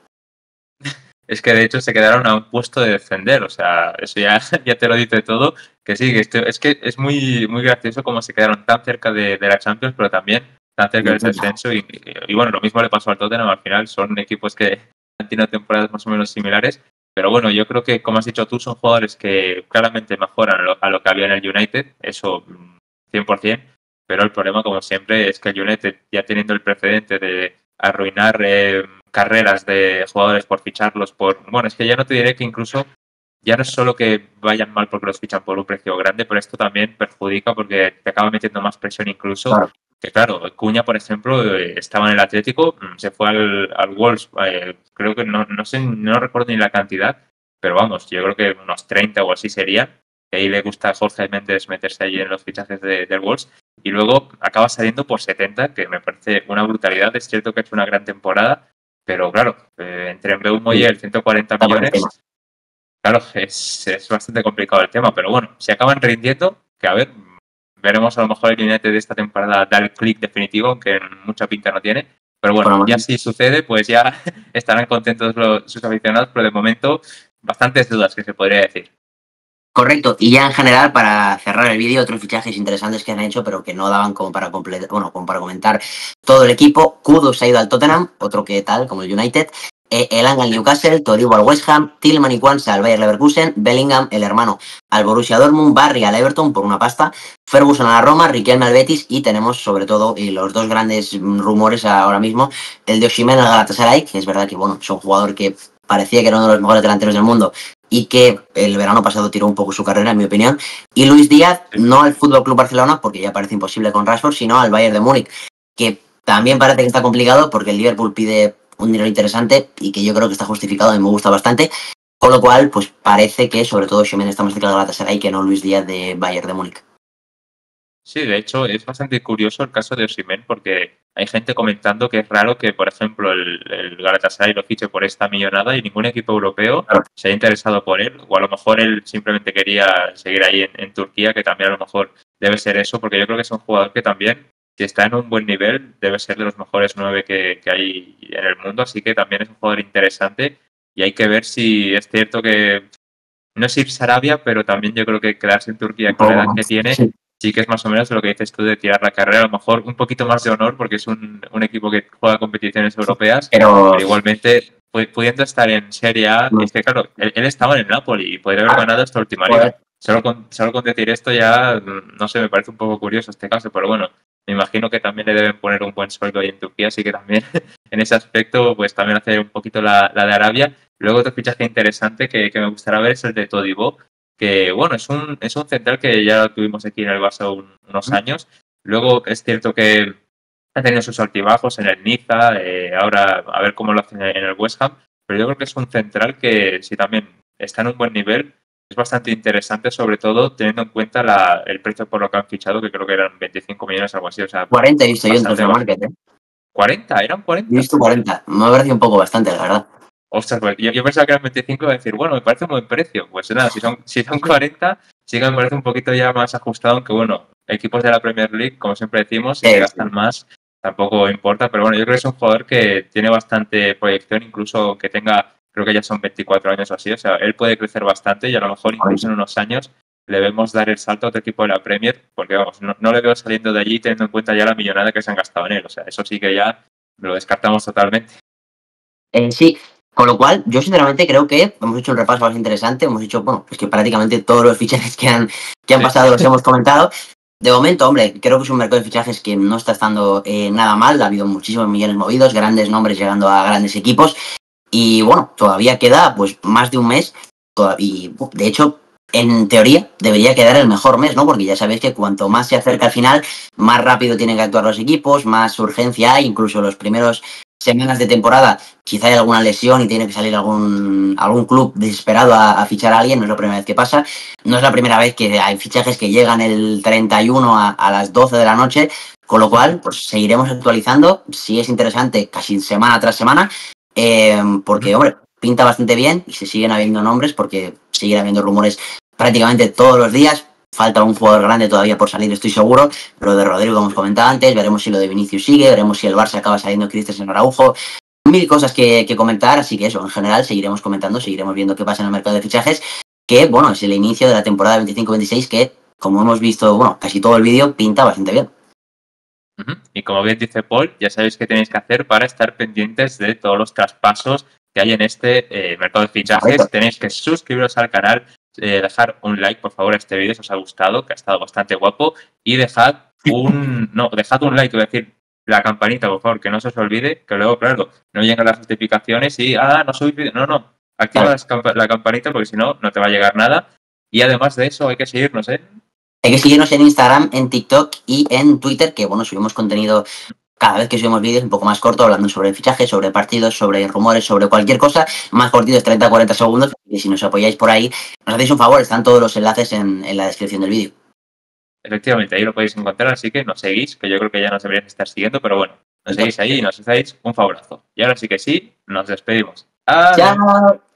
Es que de hecho se quedaron a un puesto de defender, o sea, eso ya, ya te lo dice todo, que sí, es que es muy, muy gracioso cómo se quedaron tan cerca de la Champions, pero también tan cerca del descenso, y bueno, lo mismo le pasó al Tottenham. Al final son equipos que han tenido temporadas más o menos similares, pero bueno, yo creo que, como has dicho tú, son jugadores que claramente mejoran a lo que había en el United, eso 100%. pero el problema, como siempre, es que el United, ya teniendo el precedente de arruinar carreras de jugadores por ficharlos bueno, es que ya no te diré que incluso ya no es solo que vayan mal porque los fichan por un precio grande, pero esto también perjudica porque te acaba metiendo más presión incluso. Claro. Que claro, Cuña, por ejemplo, estaba en el Atlético, se fue al Wolves, creo que no sé, no recuerdo ni la cantidad, pero vamos, yo creo que unos 30 o así serían. Que ahí le gusta a Jorge Méndez meterse allí en los fichajes del Wolves. Y luego acaba saliendo por 70, que me parece una brutalidad. Es cierto que es una gran temporada, pero claro, entre Mbeumo y él, 140 millones. Claro, es bastante complicado el tema, pero bueno, si acaban rindiendo, que a ver, veremos a lo mejor el United de esta temporada dar el clic definitivo, aunque mucha pinta no tiene. Pero bueno, ya si sucede, pues ya estarán contentos sus aficionados, pero de momento bastantes dudas que se podría decir. Correcto, y ya en general, para cerrar el vídeo, otros fichajes interesantes que han hecho, pero que no daban como para completar, bueno, como para comentar todo el equipo. Kudus ha ido al Tottenham, otro que tal, como el United. Elanga al Newcastle, Todibo al West Ham, Tillman y Kwanza al Bayer Leverkusen, Bellingham, el hermano, al Borussia Dortmund, Barry al Everton por una pasta, Ferguson a la Roma, Riquelme al Betis y tenemos sobre todo los dos grandes rumores ahora mismo, el de Osimhen al Galatasaray, que es verdad que bueno, es un jugador que parecía que era uno de los mejores delanteros del mundo y que el verano pasado tiró un poco su carrera, en mi opinión. Y Luis Díaz, no al FC Barcelona, porque ya parece imposible con Rashford, sino al Bayern de Múnich, que también parece que está complicado porque el Liverpool pide un dinero interesante y que yo creo que está justificado y me gusta bastante. Con lo cual, pues parece que sobre todo Osimhen está más cerca de Galatasaray que no Luis Díaz de Bayern de Múnich. Sí, de hecho es bastante curioso el caso de Osimhen porque hay gente comentando que es raro que, por ejemplo, el Galatasaray lo fiche por esta millonada y ningún equipo europeo se haya interesado por él. O a lo mejor él simplemente quería seguir ahí en Turquía, que también a lo mejor debe ser eso, porque yo creo que es un jugador que también, si está en un buen nivel, debe ser de los mejores 9 que hay en el mundo. Así que también es un jugador interesante y hay que ver si es cierto que no es irse a Arabia, pero también yo creo que quedarse en Turquía con la edad que tiene, sí que es más o menos lo que dices tú de tirar la carrera, a lo mejor un poquito más de honor, porque es un equipo que juega competiciones europeas, pero igualmente pudiendo estar en Serie A, es que claro, él estaba en el Napoli y podría haber ganado esta última liga. Solo con decir esto ya, no sé, me parece un poco curioso este caso, pero bueno, me imagino que también le deben poner un buen sueldo ahí en Turquía, así que también en ese aspecto, pues también hace un poquito la de Arabia. Luego otro fichaje interesante que me gustaría ver es el de Todibo, que bueno, es un central que ya lo tuvimos aquí en el Barça unos años. Luego es cierto que ha tenido sus altibajos en el Niza, ahora a ver cómo lo hacen en el West Ham, pero yo creo que es un central que si también está en un buen nivel, es bastante interesante, sobre todo teniendo en cuenta el precio por lo que han fichado, que creo que eran 25 millones, algo así. O sea, 40 he visto yo en Transfer Market, ¿eh? ¿40? ¿Eran 40? He visto 40. Me ha parecido un poco bastante, la verdad. Ostras, pues yo pensaba que eran 25 y iba a decir, bueno, me parece un buen precio. Pues nada, si son 40, sí que me parece un poquito ya más ajustado, aunque bueno, equipos de la Premier League, como siempre decimos, si se gastan más, tampoco importa. Pero bueno, yo creo que es un jugador que tiene bastante proyección, incluso que tenga, creo que ya son 24 años o así. O sea, él puede crecer bastante y a lo mejor incluso en unos años le vemos dar el salto a otro equipo de la Premier, porque vamos, no le veo saliendo de allí teniendo en cuenta ya la millonada que se han gastado en él. O sea, eso sí que ya lo descartamos totalmente. Sí, con lo cual, yo sinceramente creo que hemos hecho un repaso más interesante. Hemos hecho, bueno, es que prácticamente todos los fichajes que han pasado los hemos comentado. De momento, hombre, creo que es un mercado de fichajes que no está estando nada mal. Ha habido muchísimos millones movidos, grandes nombres llegando a grandes equipos. Y bueno, todavía queda pues más de un mes. Y de hecho, en teoría, debería quedar el mejor mes, ¿no? Porque ya sabéis que cuanto más se acerca al final, más rápido tienen que actuar los equipos, más urgencia hay, incluso los primeros semanas de temporada quizá hay alguna lesión y tiene que salir algún club desesperado a fichar a alguien, no es la primera vez que pasa, no es la primera vez que hay fichajes que llegan el 31 a las 12 de la noche, con lo cual pues seguiremos actualizando, si es interesante casi semana tras semana, porque hombre, pinta bastante bien y se siguen habiendo nombres porque siguen habiendo rumores prácticamente todos los días. Falta un jugador grande todavía por salir, estoy seguro. Lo de Rodrigo, como hemos comentado antes, veremos si lo de Vinicius sigue, veremos si el Barça acaba saliendo Christensen Araujo. Mil cosas que comentar, así que eso, en general seguiremos comentando, seguiremos viendo qué pasa en el mercado de fichajes, que bueno, es el inicio de la temporada 25-26 que, como hemos visto, bueno, casi todo el vídeo pinta bastante bien. Y como bien dice Paul, ya sabéis qué tenéis que hacer para estar pendientes de todos los traspasos que hay en este mercado de fichajes. Tenéis que suscribiros al canal. dejar un like, por favor, a este vídeo si os ha gustado, que ha estado bastante guapo. Y dejad un like, voy a decir, la campanita, por favor, que no se os olvide, que luego, claro, no llegan las notificaciones y, no subís vídeo. No. Activa la campanita porque si no, no te va a llegar nada. Y además de eso, hay que seguirnos, ¿eh? Hay que seguirnos en Instagram, en TikTok y en Twitter, que bueno, subimos contenido cada vez que subimos vídeos un poco más corto, hablando sobre fichajes, sobre partidos, sobre rumores, sobre cualquier cosa, más cortitos, 30-40 segundos. Y si nos apoyáis por ahí, nos hacéis un favor, están todos los enlaces en la descripción del vídeo. Efectivamente, ahí lo podéis encontrar, así que nos seguís, que yo creo que ya nos deberíais estar siguiendo, pero bueno, nos seguís ahí y nos hacéis un favorazo. Y ahora sí que sí, nos despedimos. ¡Adiós! ¡Chao!